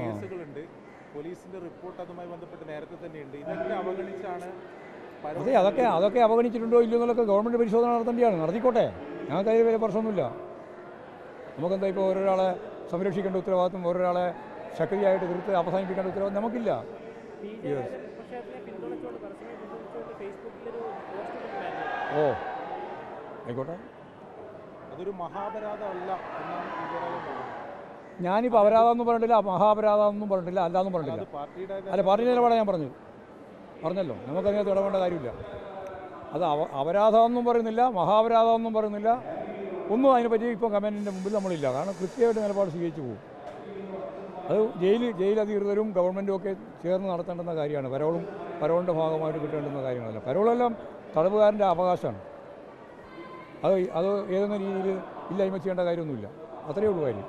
കേസുകളുണ്ട്, പോലീസിന്റെ റിപ്പോർട്ട് അതുമായി ബന്ധപ്പെട്ട് നേരത്തെ തന്നെയുണ്ട്. ഇതൊക്കെ അവഗണിച്ചാണ്. അതെ, അതൊക്കെ അവഗണിച്ചിട്ടുണ്ടോ ഇല്ലയോ എന്നുള്ളതൊക്കെ ഗവൺമെൻറ് പരിശോധന നടത്തേണ്ടിയാണ്. നടത്തിക്കോട്ടെ, ഞങ്ങൾക്ക് അതിൽ വലിയ പ്രശ്നമൊന്നുമില്ല. നമുക്കെന്താ ഇപ്പോൾ ഓരോരാളെ സംരക്ഷിക്കേണ്ട ഉത്തരവാദിത്വം, ഓരോരാളെ ശക്തിയായിട്ട് തീർത്ത് അവസാനിപ്പിക്കേണ്ട ഉത്തരവാദിത്വം നമുക്കില്ല. ഓ ആയിക്കോട്ടെ, അതൊരു മഹാപരാധമല്ല എന്നാണ് ഞാനിപ്പോൾ അപരാധമൊന്നും പറഞ്ഞിട്ടില്ല, മഹാപരാധമൊന്നും പറഞ്ഞിട്ടില്ല, അല്ലാന്നും പറഞ്ഞിട്ടില്ല. അല്ല, പാർട്ടിയുടെ നിലപാടാണ് ഞാൻ പറഞ്ഞല്ലോ, നമുക്കതിനകത്ത് ഇടപെടേണ്ട കാര്യമില്ല. അത് അപരാധമൊന്നും പറയുന്നില്ല, മഹാപരാധമൊന്നും പറയുന്നില്ല, ഒന്നും അതിനെപ്പറ്റി ഇപ്പോൾ കമൻറ്റിൻ്റെ മുമ്പിൽ നമ്മളില്ല. കാരണം കൃത്യമായിട്ട് നിലപാട് സ്വീകരിച്ചു പോകും. അത് ജയിലധികൃതരും ഗവൺമെൻറ്റും ഒക്കെ ചേർന്ന് നടത്തേണ്ടുന്ന കാര്യമാണ്. പരോളിൻ്റെ ഭാഗമായിട്ട് കിട്ടേണ്ടുന്ന കാര്യങ്ങളല്ല. പരോളെല്ലാം തടവുകാരൻ്റെ അവകാശമാണ്. അത് ഏതെങ്കിലും രീതിയിൽ ഇല്ലായ്മ ചെയ്യേണ്ട കാര്യമൊന്നുമില്ല. അത്രയേ ഉള്ളൂ കാര്യം.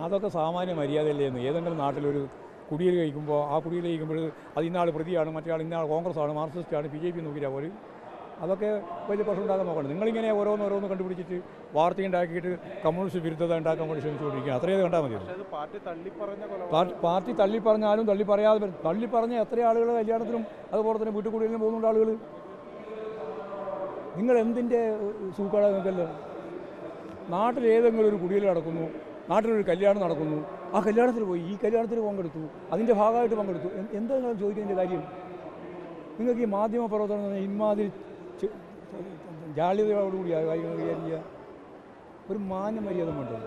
അതൊക്കെ സാമാന്യ മര്യാദയല്ലേന്ന്. ഏതെങ്കിലും നാട്ടിലൊരു കുടിയിൽ കഴിക്കുമ്പോൾ ആ കുടിയിൽ കഴിക്കുമ്പോൾ അത് ഇന്നാൾ പ്രതിയാണ്, മറ്റേ ഇന്നാൾ കോൺഗ്രസ്സാണ്, മാർക്സിസ്റ്റാണ്, BJP നോക്കിയാൽ പോലും അതൊക്കെ വലിയ പ്രശ്നം ഉണ്ടാക്കാൻ നോക്കണം. നിങ്ങളിങ്ങനെ ഓരോന്ന് കണ്ടുപിടിച്ചിട്ട് വാർത്ത ഉണ്ടാക്കിയിട്ട് കമ്മ്യൂണിസ്റ്റ് വിരുദ്ധത ഉണ്ടാക്കാൻ വേണ്ടി ശ്രമിച്ചുകൊണ്ടിരിക്കുക. അത്രയും കണ്ടാൽ മതി. പാർട്ടി തള്ളിപ്പറഞ്ഞാലും തള്ളിപ്പറഞ്ഞ എത്ര ആളുകൾ കല്യാണത്തിനും അതുപോലെ തന്നെ വീട്ടുകൂടിയിലും പോകുന്നുണ്ട് ആളുകൾ. നിങ്ങൾ എന്തിൻ്റെ സൂക്കാടാ നിങ്ങൾക്കല്ലോ? നാട്ടിൽ ഏതെങ്കിലും ഒരു കുടിയിൽ നടക്കുന്നു, നാട്ടിലൊരു കല്യാണം നടക്കുന്നു, ആ കല്യാണത്തിൽ പോയി, ഈ കല്യാണത്തിൽ പങ്കെടുത്തു, അതിൻ്റെ ഭാഗമായിട്ട് പങ്കെടുത്തു, എന്താ നിങ്ങൾ ചോദിക്കുന്നതിൻ്റെ കാര്യം? നിങ്ങൾക്ക് ഈ മാധ്യമ പ്രവർത്തനം എന്ന് പറഞ്ഞാൽ ഇമാതിരി ജാള്യതയോടുകൂടി കാര്യങ്ങൾ കൈകാര്യം ചെയ്യുക. ഒരു മാന്യമര്യാദ വേണ്ടേ?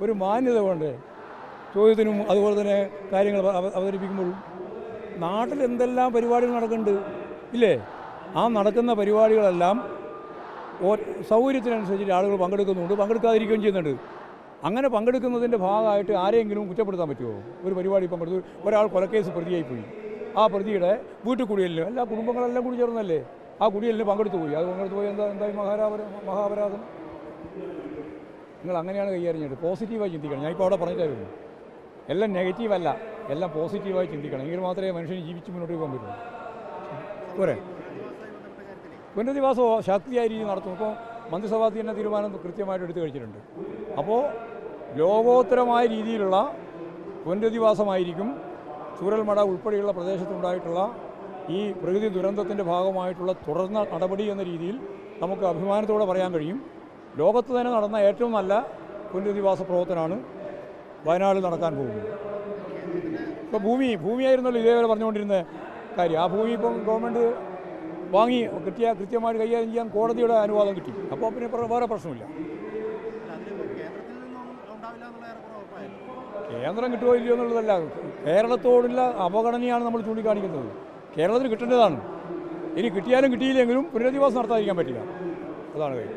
ഒരു മാന്യത വേണ്ടേ ചോദ്യത്തിനും അതുപോലെ തന്നെ കാര്യങ്ങൾ അവതരിപ്പിക്കുമ്പോഴും? നാട്ടിൽ എന്തെല്ലാം പരിപാടികൾ നടക്കുന്നുണ്ട് ഇല്ലേ? ആ നടക്കുന്ന പരിപാടികളെല്ലാം സൗകര്യത്തിനനുസരിച്ച് ആളുകൾ പങ്കെടുക്കാതിരിക്കുകയും ചെയ്യുന്നുണ്ട്. അങ്ങനെ പങ്കെടുക്കുന്നതിൻ്റെ ഭാഗമായിട്ട് ആരെങ്കിലും കുറ്റപ്പെടുത്താൻ പറ്റുമോ? ഒരു പരിപാടി പങ്കെടുത്തു, ഒരാൾ കൊലക്കേസ് പ്രതിയായിപ്പോയി, ആ പ്രതിയുടെ വീട്ടിൽ കുടിയലിന് എല്ലാ കുടുംബങ്ങളെല്ലാം കൂടി ചേർന്നല്ലേ ആ കുടിയലിന് പങ്കെടുത്തു പോയി. അത് പങ്കെടുത്ത് പോയി എന്തായി മഹാപരാധം? നിങ്ങൾ അങ്ങനെയാണ് കൈകാര്യം ചെയ്യേണ്ടത്. പോസിറ്റീവായി ചിന്തിക്കണം. ഞാൻ ഇപ്പോൾ അവിടെ പറഞ്ഞിട്ടായിരുന്നു, എല്ലാം നെഗറ്റീവല്ല, എല്ലാം പോസിറ്റീവായി ചിന്തിക്കണം. എങ്കിൽ മാത്രമേ മനുഷ്യന് ജീവിച്ച് മുന്നോട്ട് പോകാൻ പറ്റുള്ളൂ. പോരെ, പുനരധിവാസം ശക്തിയായ രീതിയിൽ നടത്തും. ഇപ്പോൾ മന്ത്രിസഭാ തന്നെ തീരുമാനം കൃത്യമായിട്ട് എടുത്തു കഴിച്ചിട്ടുണ്ട്. അപ്പോൾ ലോകോത്തരമായ രീതിയിലുള്ള പുനരധിവാസമായിരിക്കും ചൂരൽമല ഉൾപ്പെടെയുള്ള പ്രദേശത്തുണ്ടായിട്ടുള്ള ഈ പ്രകൃതി ദുരന്തത്തിൻ്റെ ഭാഗമായിട്ടുള്ള തുടർന്ന നടപടി എന്ന രീതിയിൽ നമുക്ക് അഭിമാനത്തോടെ പറയാൻ കഴിയും. ലോകത്ത് തന്നെ നടന്ന ഏറ്റവും നല്ല പുനരധിവാസ പ്രവർത്തനമാണ് വയനാട്ടിൽ നടക്കാൻ പോകുന്നത്. ഇപ്പോൾ ഭൂമിയായിരുന്നല്ലോ ഇതേവരെ പറഞ്ഞുകൊണ്ടിരുന്ന കാര്യം. ആ ഭൂമി ഇപ്പം ഗവൺമെൻറ് വാങ്ങി കൃത്യമായിട്ട് കൈകാര്യം ചെയ്യാൻ കോടതിയുടെ അനുവാദം കിട്ടി. അപ്പോൾ പിന്നെ വേറെ പ്രശ്നമില്ല. കേന്ദ്രം കിട്ടുമോ ഇല്ലയോ എന്നുള്ളതല്ല, കേരളത്തോടുള്ള അവഗണനയാണ് നമ്മൾ ചൂണ്ടിക്കാണിക്കുന്നത്. കേരളത്തിന് കിട്ടേണ്ടതാണ്. ഇനി കിട്ടിയാലും കിട്ടിയില്ലെങ്കിലും പുനരധിവാസം നടത്താതിരിക്കാൻ പറ്റില്ല. അതാണ് കാര്യം.